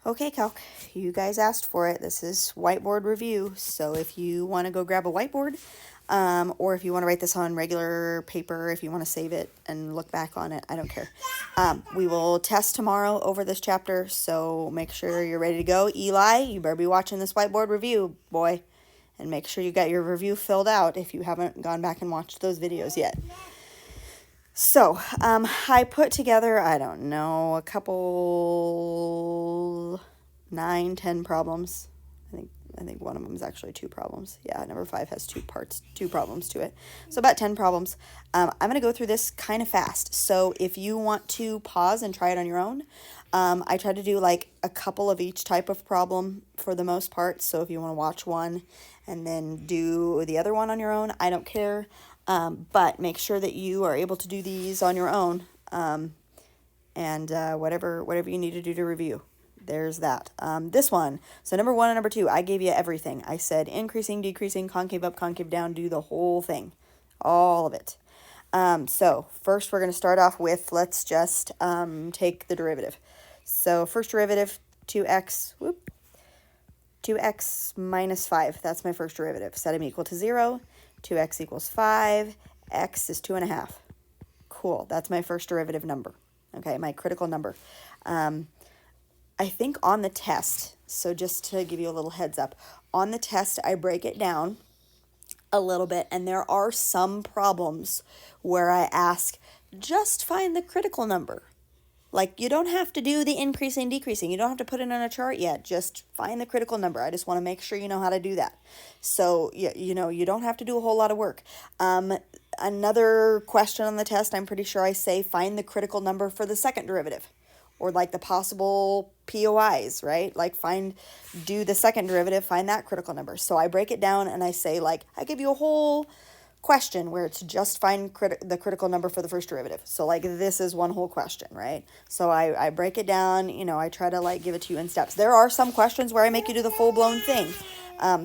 Okay, Calc, you guys asked for it. This is whiteboard review. So if you want to go grab a whiteboard, or if you want to write this on regular paper, if you want to save it and look back on it, I don't care. We will test tomorrow over this chapter, so make sure you're ready to go. Eli, you better be watching this whiteboard review, boy. And make sure you got your review filled out if you haven't gone back and watched those videos yet. So, I put together, I don't know, a couple 9, 10 problems. I think one of them is actually 2 problems. Yeah, number 5 has 2 parts, 2 problems to it. So about 10 problems. I'm going to go through this kind of fast. So if you want to pause and try it on your own, I try to do like a couple of each type of problem for the most part. So if you want to watch one and then do the other one on your own, I don't care. But make sure that you are able to do these on your own, and whatever you need to do to review. There's that. This one. So number 1 and number 2, I gave you everything. I said increasing, decreasing, concave up, concave down, do the whole thing. All of it. So first we're going to start off with, let's just take the derivative. So first derivative, 2x minus 5. That's my first derivative. Set them equal to 0. 2x equals 5. X is 2.5. Cool. That's my first derivative number. Okay, my critical number. I think on the test, so just to give you a little heads up, on the test I break it down a little bit, and there are some problems where I ask, just find the critical number. Like, you don't have to do the increasing, decreasing. You don't have to put it on a chart yet. Just find the critical number. I just want to make sure you know how to do that. So, you know, you don't have to do a whole lot of work. Another question on the test, I'm pretty sure I say find the critical number for the second derivative. Or like the possible POIs, right? Like do the second derivative, find that critical number. So I break it down and I say, like, I give you a whole question where it's just find the critical number for the first derivative. So like this is one whole question, right? So I break it down, you know, I try to like give it to you in steps. There are some questions where I make you do the full-blown thing.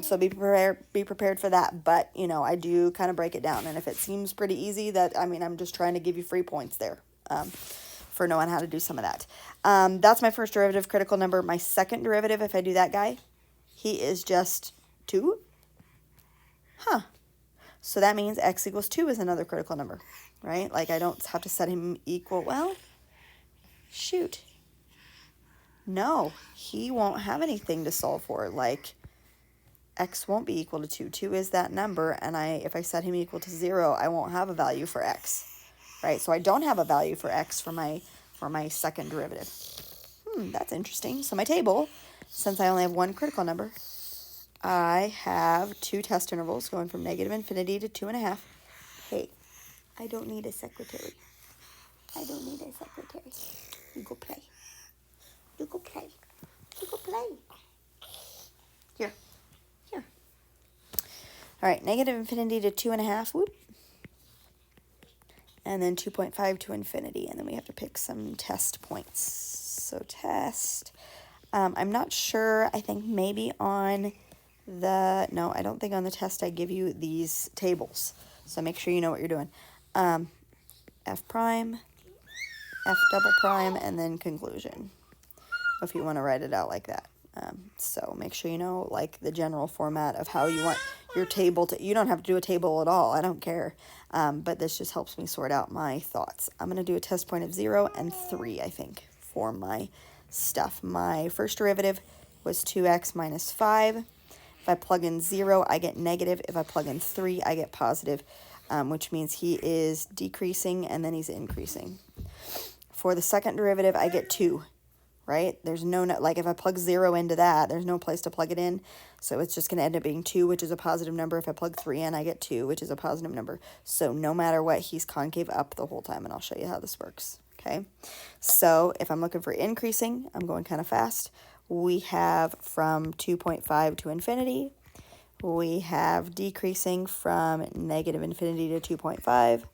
So be prepared for that. But, you know, I do kind of break it down. And if it seems pretty easy, I'm just trying to give you free points there. For knowing how to do some of that. That's my first derivative critical number. My second derivative, if I do that guy, he is just 2. Huh. So that means x equals 2 is another critical number, right? Like I don't have to set him equal. Well, shoot. No, he won't have anything to solve for. Like x won't be equal to 2. 2 is that number, and if I set him equal to 0, I won't have a value for x. Right, so I don't have a value for x for my second derivative. That's interesting. So my table, since I only have one critical number, I have 2 test intervals going from -infinity to 2.5. Hey, I don't need a secretary. You go play. You go play. Here. All right, -infinity to 2.5. Whoop. And then 2.5 to infinity, and then we have to pick some test points. So test, I'm not sure, I think maybe no, I don't think on the test I give you these tables. So make sure you know what you're doing. F prime, F double prime, and then conclusion, if you want to write it out like that. So make sure you know like the general format of how you want your table to, you don't have to do a table at all, I don't care, but this just helps me sort out my thoughts. I'm going to do a test point of 0 and 3, I think, for my stuff. My first derivative was 2x minus 5. If I plug in 0, I get negative. If I plug in 3, I get positive, which means he is decreasing and then he's increasing. For the second derivative, I get 2. Right? There's like if I plug 0 into that, there's no place to plug it in. So it's just going to end up being 2, which is a positive number. If I plug 3 in, I get 2, which is a positive number. So no matter what, he's concave up the whole time, and I'll show you how this works. Okay? So if I'm looking for increasing, I'm going kind of fast. We have from 2.5 to infinity. We have decreasing from -infinity to 2.5.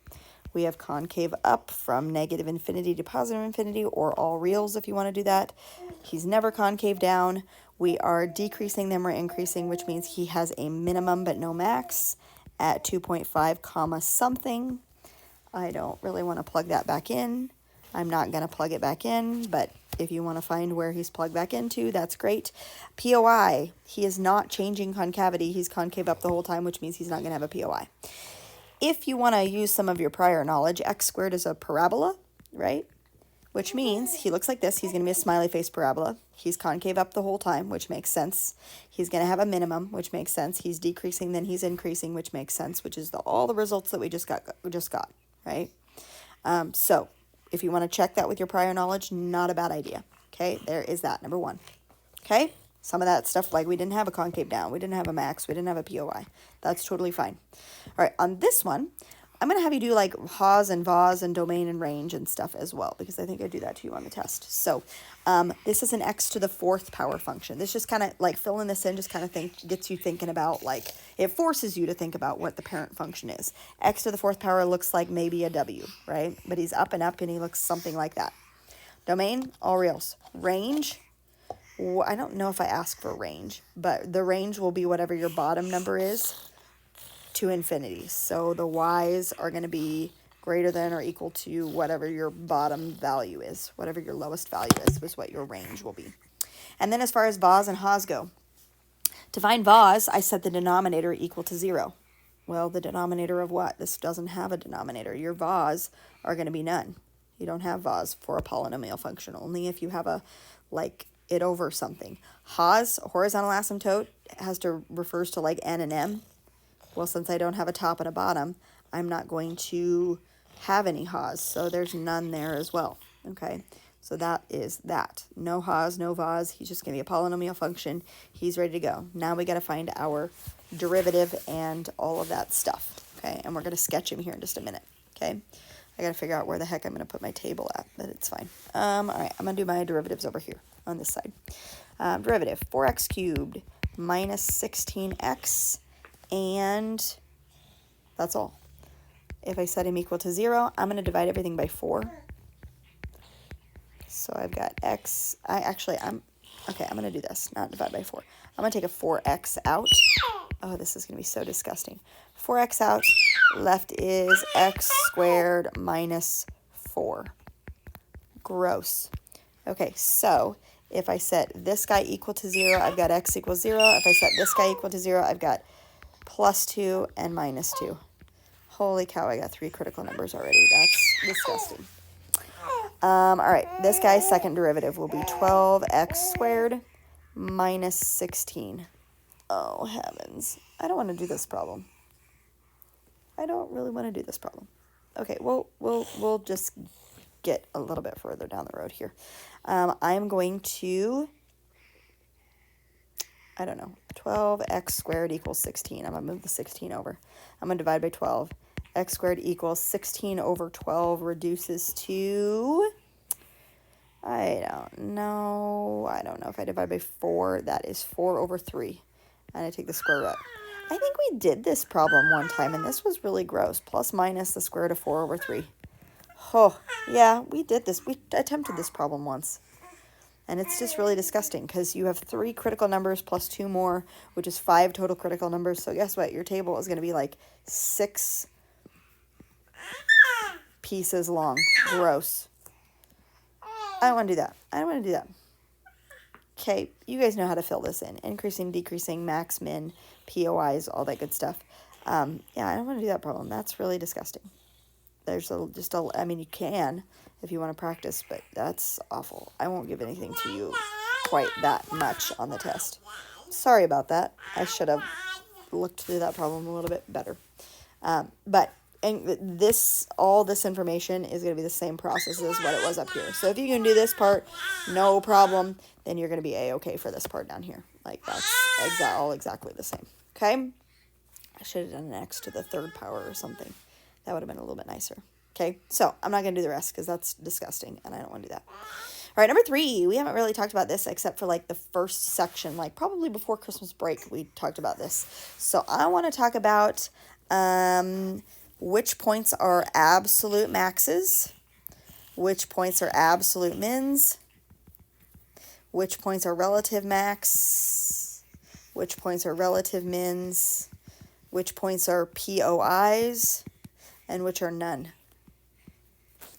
We have concave up from -infinity to positive infinity, or all reals if you want to do that. He's never concave down. We are decreasing them or increasing, which means he has a minimum but no max at 2.5 comma something. I don't really want to plug that back in. I'm not going to plug it back in, but If you want to find where he's plugged back into, that's great. POI, he is not changing concavity. He's concave up the whole time, which means he's not going to have a POI. If you want to use some of your prior knowledge, x squared is a parabola, right? Which means he looks like this. He's going to be a smiley face parabola. He's concave up the whole time, which makes sense. He's going to have a minimum, which makes sense. He's decreasing, then he's increasing, which makes sense, which is all the results that we just got, right? So if you want to check that with your prior knowledge, not a bad idea. Okay, there is that, number one. Okay, some of that stuff, like we didn't have a concave down, we didn't have a max, we didn't have a POI. That's totally fine. All right, on this one, I'm going to have you do like Haas and Vos and domain and range and stuff as well, because I think I do that to you on the test. So this is an x to the 4th power function. This just kind of like filling this in, just kind of gets you thinking about, like, it forces you to think about what the parent function is. X to the 4th power looks like maybe a w, right? But he's up and he looks something like that. Domain, all reals. Range, I don't know if I ask for range, but the range will be whatever your bottom number is to infinity. So the y's are going to be greater than or equal to whatever your bottom value is. Whatever your lowest value is what your range will be. And then as far as Vos and Haas go, to find Vos, I set the denominator equal to 0. Well, the denominator of what? This doesn't have a denominator. Your Vos are going to be none. You don't have Vos for a polynomial function, only if you have a, like, it over something. Haas, horizontal asymptote, refers to like n and m. Well, since I don't have a top and a bottom, I'm not going to have any Haas, so there's none there as well. Okay, so that is that. No Haas, no Vos. He's just going to be a polynomial function. He's ready to go. Now we got to find our derivative and all of that stuff. Okay, and we're going to sketch him here in just a minute. Okay, I got to figure out where the heck I'm going to put my table at, but it's fine. All right, I'm going to do my derivatives over here on this side. Derivative, 4x cubed minus 16x, and that's all. If I set him equal to 0, I'm going to divide everything by 4. So I've got x. I'm going to do this, not divide by 4. I'm going to take a 4x out. Oh, this is going to be so disgusting. 4x out. Left is x squared minus 4. Gross. Okay, so if I set this guy equal to 0, I've got x equals 0. If I set this guy equal to 0, I've got plus 2 and minus 2. Holy cow, I got 3 critical numbers already. That's disgusting. All right, this guy's second derivative will be 12x squared minus 16. Oh, heavens. I don't want to do this problem. I don't really want to do this problem. Okay, we'll just get a little bit further down the road here. I'm going to, I don't know, 12x squared equals 16. I'm going to move the 16 over. I'm going to divide by 12. X squared equals 16 over 12 reduces to, I don't know if I divide by 4, that is 4 over 3. And I take the square root. I think we did this problem one time, and this was really gross. Plus minus the square root of 4 over 3. Oh, yeah, we did this. We attempted this problem once. And it's just really disgusting because you have 3 critical numbers plus 2 more, which is 5 total critical numbers. So guess what? Your table is going to be like 6 pieces long. Gross. I don't want to do that. I don't want to do that. Okay, you guys know how to fill this in. Increasing, decreasing, max, min, POIs, all that good stuff. Yeah, I don't want to do that problem. That's really disgusting. There's I mean, you can if you want to practice, but that's awful. I won't give anything to you quite that much on the test. Sorry about that. I should have looked through that problem a little bit better. But all this information is going to be the same process as what it was up here. So if you can do this part, no problem, then you're going to be A-okay for this part down here. Like, that's all exactly the same. Okay? I should have done an x to the 3rd power or something. That would have been a little bit nicer. Okay, so I'm not going to do the rest because that's disgusting, and I don't want to do that. All right, number 3, we haven't really talked about this except for, like, the first section, like, probably before Christmas break we talked about this. So I want to talk about which points are absolute maxes, which points are absolute mins, which points are relative max, which points are relative mins, which points are POIs, and which are none.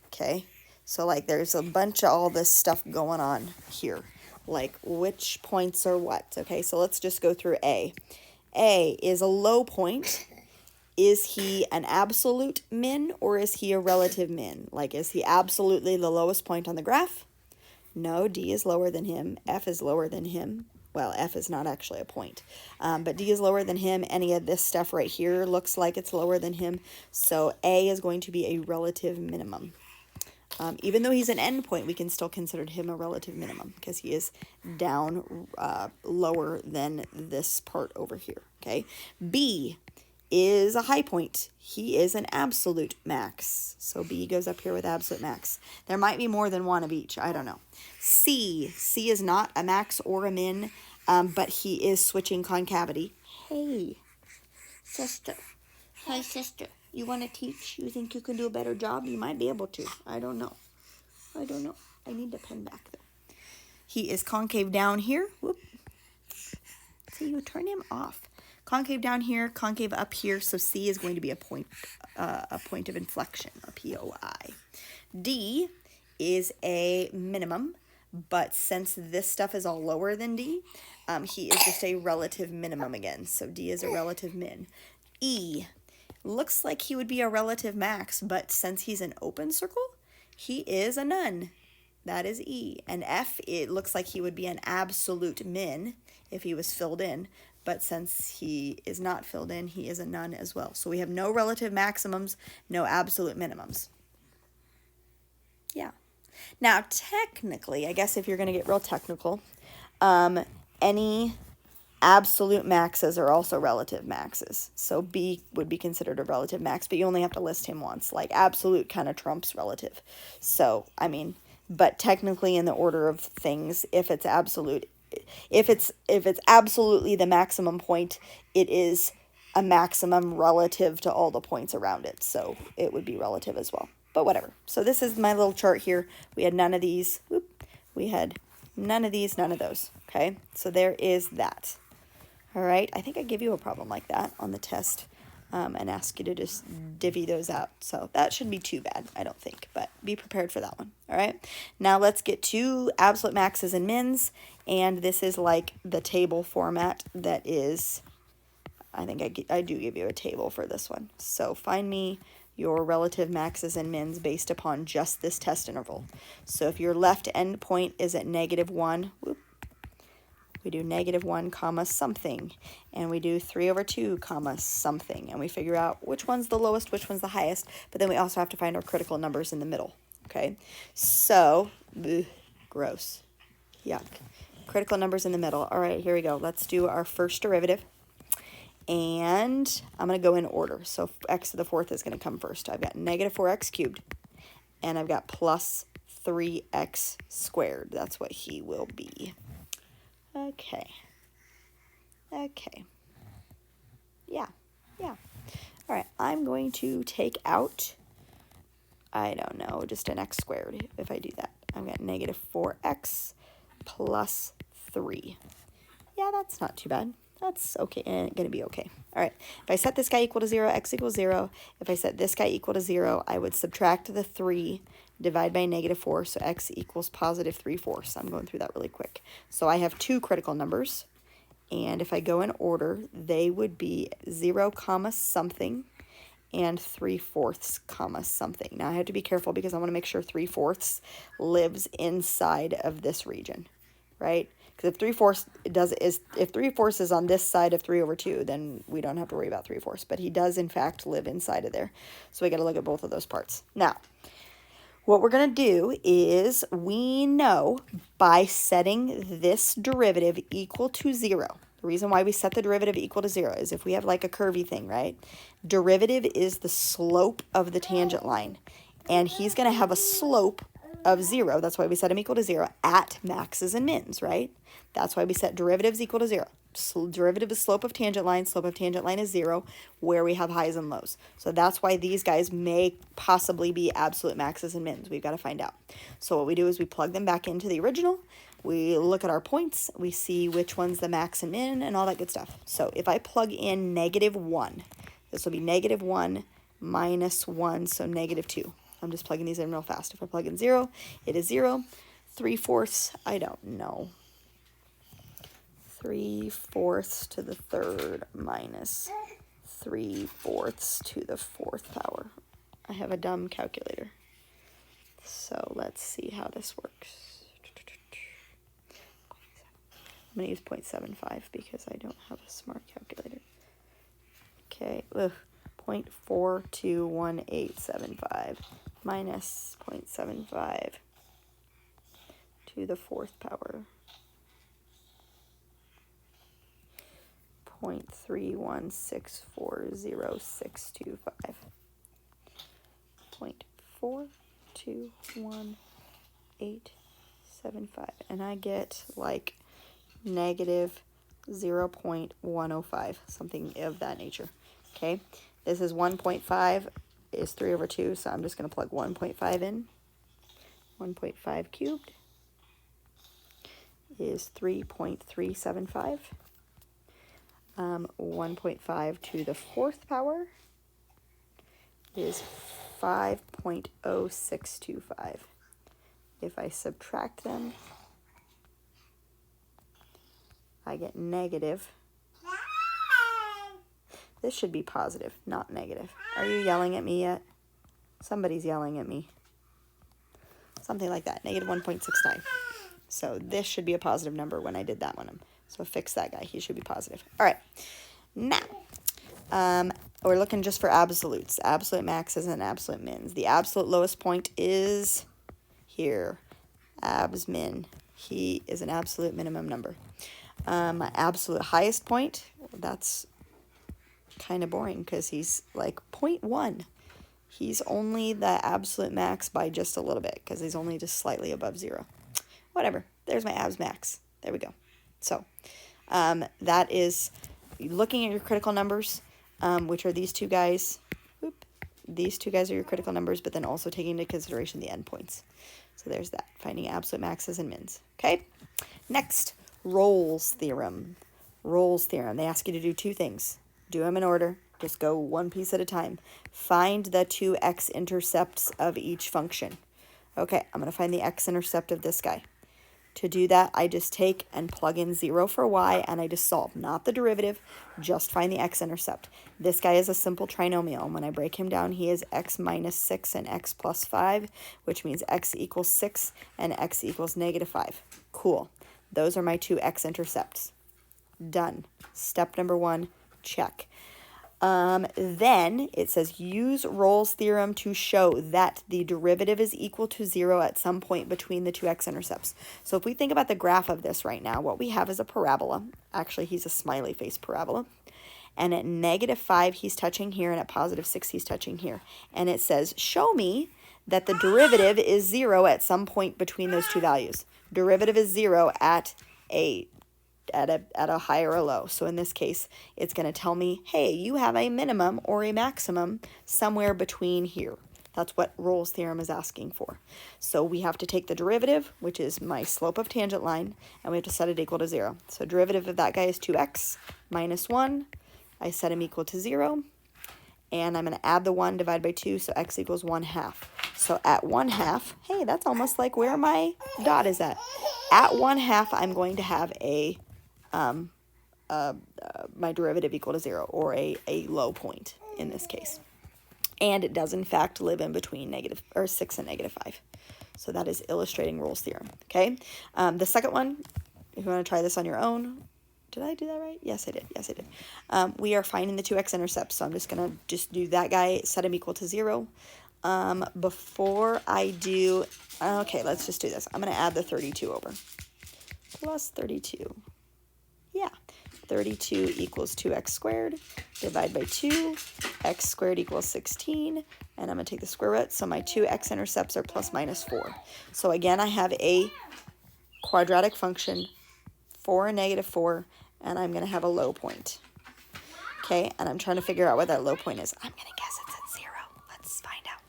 Okay, So like there's a bunch of all this stuff going on here, like which points are what. Okay, so let's just go through A. A is a low point. Is he an absolute min or is he a relative min? Like, is he absolutely the lowest point on the graph? No, D is lower than him. F is lower than him. Well, F is not actually a point, but D is lower than him. Any of this stuff right here looks like it's lower than him. So A is going to be a relative minimum. Even though he's an endpoint, we can still consider him a relative minimum because he is down lower than this part over here. Okay, B is a high point. He is an absolute max. So B goes up here with absolute max. There might be more than one of each. I don't know. C is not a max or a min, but he is switching concavity. Hey, sister. Hi, sister. You want to teach? You think you can do a better job? You might be able to. I don't know. I don't know. I need the pen back, though. He is concave down here. Whoop. See, you turn him off. Concave down here, concave up here, so C is going to be a point of inflection, a POI. D is a minimum, but since this stuff is all lower than D, he is just a relative minimum again, so D is a relative min. E looks like he would be a relative max, but since he's an open circle, he is a none. That is E. And F, it looks like he would be an absolute min if he was filled in. But since he is not filled in, he is a none as well. So we have no relative maximums, no absolute minimums. Yeah. Now, technically, I guess if you're going to get real technical, any absolute maxes are also relative maxes. So B would be considered a relative max, but you only have to list him once. Like absolute kind of trumps relative. So, I mean, but technically in the order of things, if it's absolute, if it's absolutely the maximum point, it is a maximum relative to all the points around it. So it would be relative as well. But whatever. So this is my little chart here. We had none of these. Whoop. We had none of these, none of those. Okay. So there is that. All right. I think I give you a problem like that on the test and ask you to just divvy those out. So that shouldn't be too bad, I don't think. But be prepared for that one. All right. Now let's get to absolute maxes and mins. And this is like the table format that is, I think I do give you a table for this one. So find me your relative maxes and mins based upon just this test interval. So if your left end point is at -1, whoop, we do -1 comma something, and we do 3/2 comma something, and we figure out which one's the lowest, which one's the highest, but then we also have to find our critical numbers in the middle. Okay, so gross, yuck. Critical numbers in the middle. All right, here we go. Let's do our first derivative. And I'm going to go in order. So x to the fourth is going to come first. I've got -4x cubed. And I've got plus 3x squared. That's what he will be. Okay. Okay. Yeah. Yeah. All right. I'm going to take out, I don't know, just an x squared if I do that. I've got -4x plus 3. Yeah, that's not too bad. That's okay, and going to be okay. All right, if I set this guy equal to 0, x equals 0. If I set this guy equal to 0, I would subtract the 3, divide by -4, so x equals positive 3/4. I'm going through that really quick. So I have two critical numbers, and if I go in order, they would be 0 comma something and 3/4 comma something. Now I have to be careful because I want to make sure 3/4 lives inside of this region, right? Because if 3/4 is on this side of 3/2, then we don't have to worry about 3/4. But he does, in fact, live inside of there. So we got to look at both of those parts. Now, what we're going to do is we know by setting this derivative equal to 0. The reason why we set the derivative equal to 0 is if we have like a curvy thing, right? Derivative is the slope of the tangent line. And he's going to have a slope of 0. That's why we set him equal to 0 at maxes and mins, right? That's why we set derivatives equal to 0. So derivative is slope of tangent line. Slope of tangent line is 0 where we have highs and lows. So that's why these guys may possibly be absolute maxes and mins. We've got to find out. So what we do is we plug them back into the original. We look at our points. We see which one's the max and min and all that good stuff. So if I plug in -1, this will be -1 minus 1, so -2. I'm just plugging these in real fast. If I plug in 0, it is 0. 3/4, I don't know. 3/4 to the third minus 3/4 to the fourth power. I have a dumb calculator. So let's see how this works. I'm going to use 0.75 because I don't have a smart calculator. Okay, 0.421875 minus 0.75 to the fourth power. 0.3164065. 0.421875. And I get like negative 0.105, something of that nature. Okay, this is 1.5 is 3/2, so I'm just going to plug 1.5 in. 1.5 cubed is 3.375. 1.5 to the fourth power is 5.0625. If I subtract them, I get negative. This should be positive, not negative. Are you yelling at me yet? Somebody's yelling at me. Something like that, negative 1.69. So this should be a positive number when I did that one. So fix that guy, he should be positive. All right, now we're looking just for absolutes. Absolute maxes and absolute mins. The absolute lowest point is here, abs min. He is an absolute minimum number. My absolute highest point, that's kind of boring because he's like 0.1. He's only the absolute max by just a little bit because he's only just slightly above 0. Whatever, there's my abs max. There we go. So that is looking at your critical numbers, which are these two guys. These two guys are your critical numbers, but then also taking into consideration the endpoints. So there's that, finding absolute maxes and mins. Okay, next, Rolle's theorem. Rolle's theorem, they ask you to do two things. Do them in order, just go one piece at a time. Find the two x-intercepts of each function. Okay, I'm going to find the x-intercept of this guy. To do that, I just take and plug in 0 for y, and I just solve. Not the derivative, just find the x-intercept. This guy is a simple trinomial, and when I break him down, he is x minus 6 and x plus 5, which means x equals 6 and x equals negative 5. Cool. Those are my two x-intercepts. Done. Step number 1, check. Then it says use Rolle's theorem to show that the derivative is equal to 0 at some point between the two x-intercepts. So if we think about the graph of this right now, what we have is a parabola. Actually, he's a smiley face parabola. And at negative 5, he's touching here, and at positive 6, he's touching here. And it says, show me that the derivative is 0 at some point between those two values. Derivative is 0 at a high or a low. So in this case, it's going to tell me, hey, you have a minimum or a maximum somewhere between here. That's what Rolle's theorem is asking for. So we have to take the derivative, which is my slope of tangent line, and we have to set it equal to 0. So derivative of that guy is 2x minus 1. I set him equal to 0. And I'm going to add the 1 divided by 2, so x equals 1/2. So at 1/2, hey, that's almost like where my dot is at. At 1/2, I'm going to have a my derivative equal to 0, or a low point in this case. And it does, in fact, live in between 6 and negative 5. So that is illustrating Rolle's theorem, okay? The second one, if you want to try this on your own, did I do that right? Yes, I did. Yes, I did. We are finding the two x-intercepts, so I'm just going to do that guy, set him equal to 0. Before I do, okay, let's just do this. I'm going to add the 32 over. Plus 32. Yeah, 32 equals 2x squared, divide by 2, x squared equals 16, and I'm going to take the square root, so my two x-intercepts are plus minus 4. So again, I have a quadratic function, 4 and negative 4, and I'm going to have a low point. Okay, and I'm trying to figure out what that low point is. I'm going to guess it's at 0. Let's find out.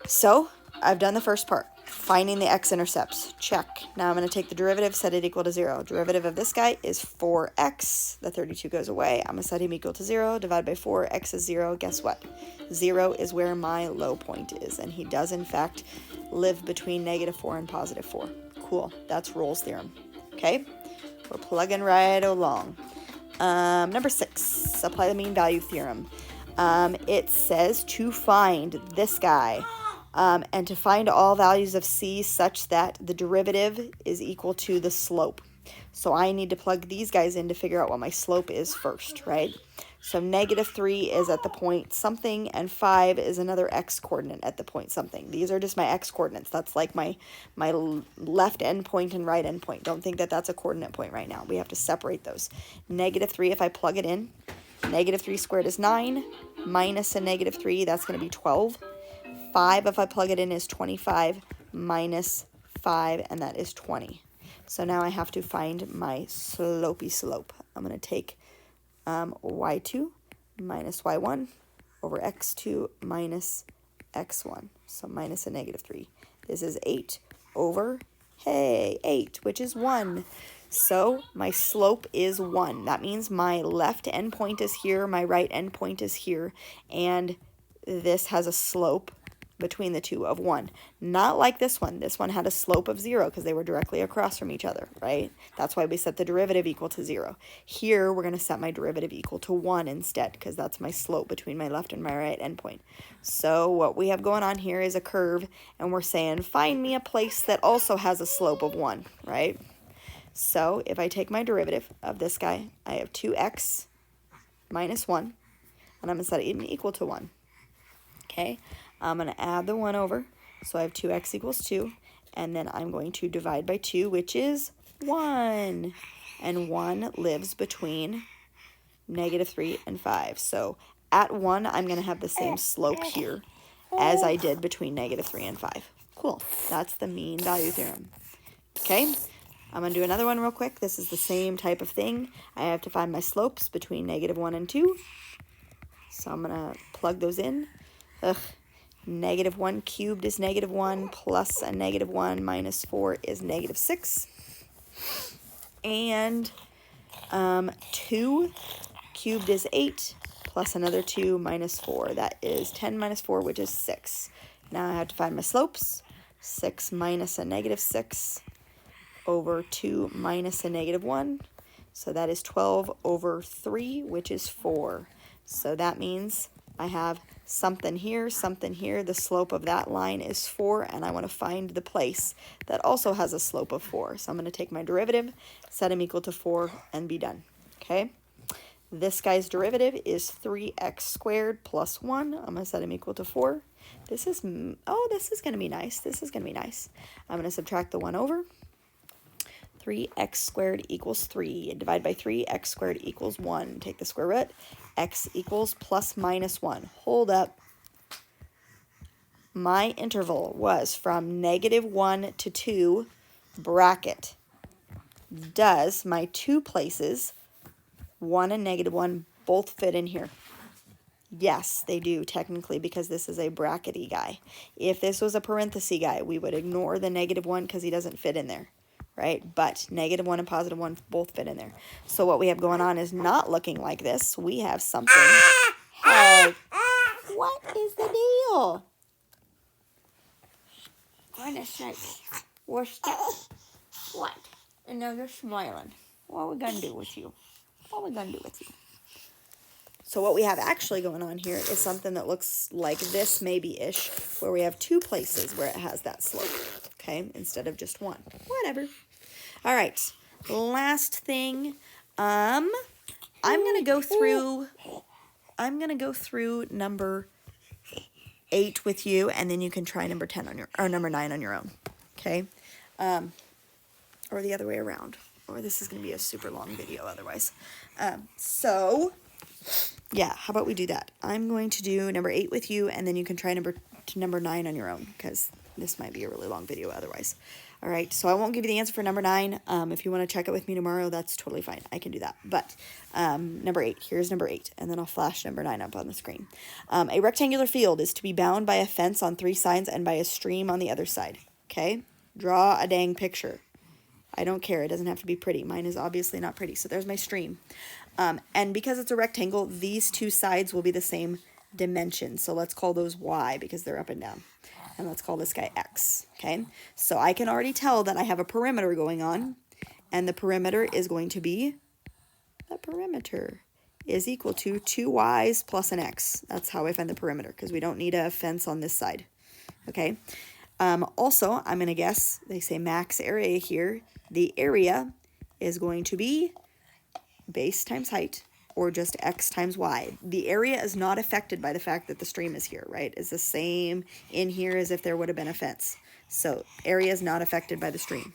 So I've done the first part. Finding the x-intercepts, check. Now I'm going to take the derivative, set it equal to 0. Derivative of this guy is 4x. The 32 goes away. I'm going to set him equal to 0. Divide by 4, x is 0. Guess what? 0 is where my low point is, and he does, in fact, live between -4 and +4. Cool. That's Rolle's theorem. Okay? We're plugging right along. Number 6, apply the mean value theorem. It says to find this guy. And to find all values of c such that the derivative is equal to the slope. So I need to plug these guys in to figure out what my slope is first, right? So -3 is at the point something, and 5 is another x coordinate at the point something. These are just my x coordinates. That's like my left endpoint and right endpoint. Don't think that that's a coordinate point right now. We have to separate those. -3, if I plug it in, -3 squared is 9, minus a -3, that's going to be 12. 5, if I plug it in, is 25 minus 5, and that is 20. So now I have to find my slopey slope. I'm going to take y2 minus y1 over x2 minus x1. So minus a -3. This is 8 over, hey, 8, which is 1. So my slope is 1. That means my left endpoint is here, my right endpoint is here, and this has a slope between the two of 1. Not like this one. This one had a slope of 0 because they were directly across from each other, right? That's why we set the derivative equal to 0. Here, we're going to set my derivative equal to 1 instead, because that's my slope between my left and my right endpoint. So what we have going on here is a curve, and we're saying, find me a place that also has a slope of 1, right? So if I take my derivative of this guy, I have 2x minus 1, and I'm going to set it equal to 1. Okay? I'm going to add the 1 over, so I have 2x equals 2, and then I'm going to divide by 2, which is 1, and 1 lives between -3 and 5. So at 1, I'm going to have the same slope here as I did between -3 and 5. Cool. That's the mean value theorem. Okay? I'm going to do another one real quick. This is the same type of thing. I have to find my slopes between -1 and 2. So I'm going to plug those in. -1 cubed is -1 plus a -1 minus 4 is -6. And 2 cubed is 8 plus another 2 minus 4. That is 10 minus 4, which is 6. Now I have to find my slopes. 6 minus a -6 over 2 minus a -1. So that is 12 over 3, which is 4. So that means I have something here, something here. The slope of that line is 4, and I want to find the place that also has a slope of 4. So I'm going to take my derivative, set them equal to 4, and be done. Okay? This guy's derivative is 3x squared plus 1. I'm going to set them equal to 4. This is, oh, this is going to be nice. This is going to be nice. I'm going to subtract the 1 over. 3x squared equals 3. And divide by 3, x squared equals 1. Take the square root. X equals plus minus 1. Hold up. My interval was from -1 to 2, bracket. Does my two places, 1 and -1, both fit in here? Yes, they do, technically, because this is a brackety guy. If this was a parenthesis guy, we would ignore the -1 because he doesn't fit in there. Right? But -1 and +1 both fit in there. So what we have going on is not looking like this. We have something. Hey, what is the deal? Goodness sake. We're stuck. What? And now you're smiling. What are we going to do with you? What are we going to do with you? So what we have actually going on here is something that looks like this maybe-ish, where we have two places where it has that slope. Okay, instead of just one. Whatever. All right. Last thing. I'm gonna go through number 8 with you, and then you can try number 10 on your or number 9 on your own. Okay. Or the other way around. Or this is gonna be a super long video otherwise. So yeah, how about we do that? I'm going to do number 8 with you, and then you can try number 9 on your own, because this might be a really long video otherwise. All right, so I won't give you the answer for number 9. If you want to check it with me tomorrow, that's totally fine. I can do that. But number 8, here's number 8, and then I'll flash number 9 up on the screen. A rectangular field is to be bound by a fence on 3 sides and by a stream on the other side. Okay, draw a dang picture. I don't care. It doesn't have to be pretty. Mine is obviously not pretty. So there's my stream. And because it's a rectangle, these two sides will be the same dimension. So let's call those y because they're up and down. And let's call this guy x. Okay, so I can already tell that I have a perimeter going on. And the perimeter is going to be, the perimeter is equal to 2y's plus an x. That's how I find the perimeter, because we don't need a fence on this side. Okay. Also, I'm going to guess, they say max area here. The area is going to be base times height, or just x times y. The area is not affected by the fact that the stream is here, right? It's the same in here as if there would have been a fence. So area is not affected by the stream.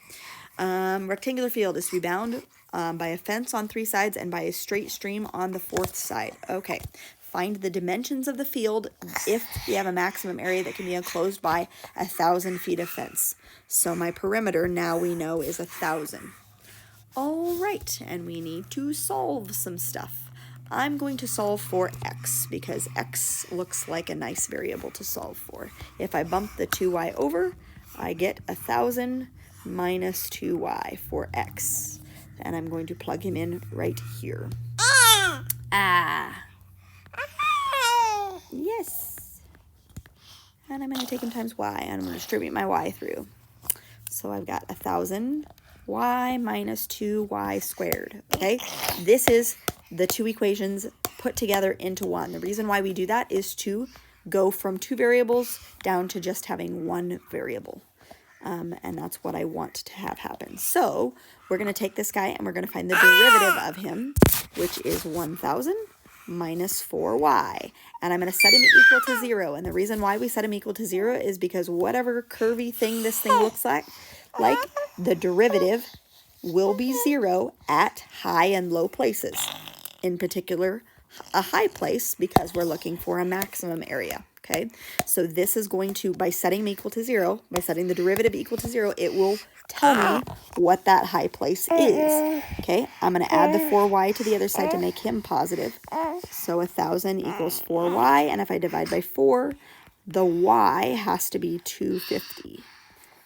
Rectangular field is to be bound by a fence on 3 sides and by a straight stream on the 4th side. Okay, find the dimensions of the field if we have a maximum area that can be enclosed by 1,000 feet of fence. So my perimeter now we know is 1,000. All right, and we need to solve some stuff. I'm going to solve for x because x looks like a nice variable to solve for. If I bump the 2y over, I get 1,000 minus 2y for x. And I'm going to plug him in right here. Yes. And I'm going to take him times y, and I'm going to distribute my y through. So I've got 1,000 y minus 2y squared. Okay, this is the two equations put together into one. The reason why we do that is to go from 2 variables down to just having 1 variable. And that's what I want to have happen. So we're going to take this guy and we're going to find the derivative of him, which is 1,000 minus 4y. And I'm going to set him equal to 0. And the reason why we set him equal to 0 is because whatever curvy thing this thing looks like the derivative will be 0 at high and low places. In particular, a high place because we're looking for a maximum area. Okay, so this is going to, by setting them equal to 0, by setting the derivative equal to 0, it will tell me what that high place is. Okay, I'm going to add the 4y to the other side to make him positive. So 1,000 equals 4y, and if I divide by 4, the y has to be 250.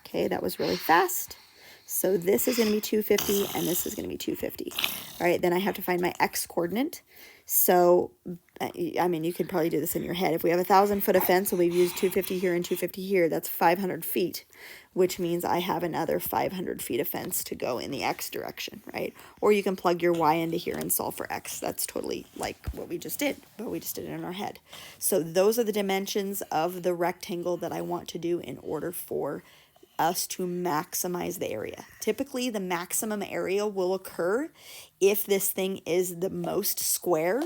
Okay, that was really fast. So this is going to be 250, and this is going to be 250. All right, then I have to find my x coordinate. So, I mean, you could probably do this in your head. If we have 1,000 foot of fence and we've used 250 here and 250 here, that's 500 feet, which means I have another 500 feet of fence to go in the x direction, right? Or you can plug your y into here and solve for x. That's totally like what we just did, but we just did it in our head. So those are the dimensions of the rectangle that I want to do in order for us to maximize the area. Typically, the maximum area will occur if this thing is the most square,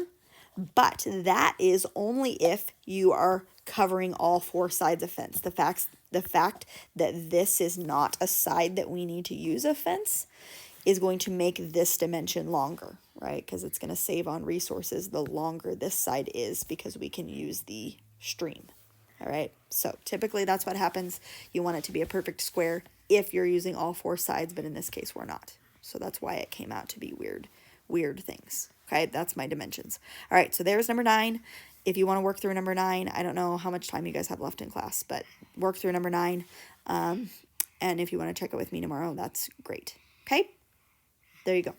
but that is only if you are covering all 4 sides of fence. The fact that this is not a side that we need to use a fence is going to make this dimension longer, right? Because it's going to save on resources the longer this side is because we can use the stream. All right, so typically that's what happens. You want it to be a perfect square if you're using all 4 sides, but in this case we're not. So that's why it came out to be weird things. Okay, that's my dimensions. All right, so there's number 9. If you want to work through number 9, I don't know how much time you guys have left in class, but work through number 9. And if you want to check it with me tomorrow, that's great. Okay, there you go.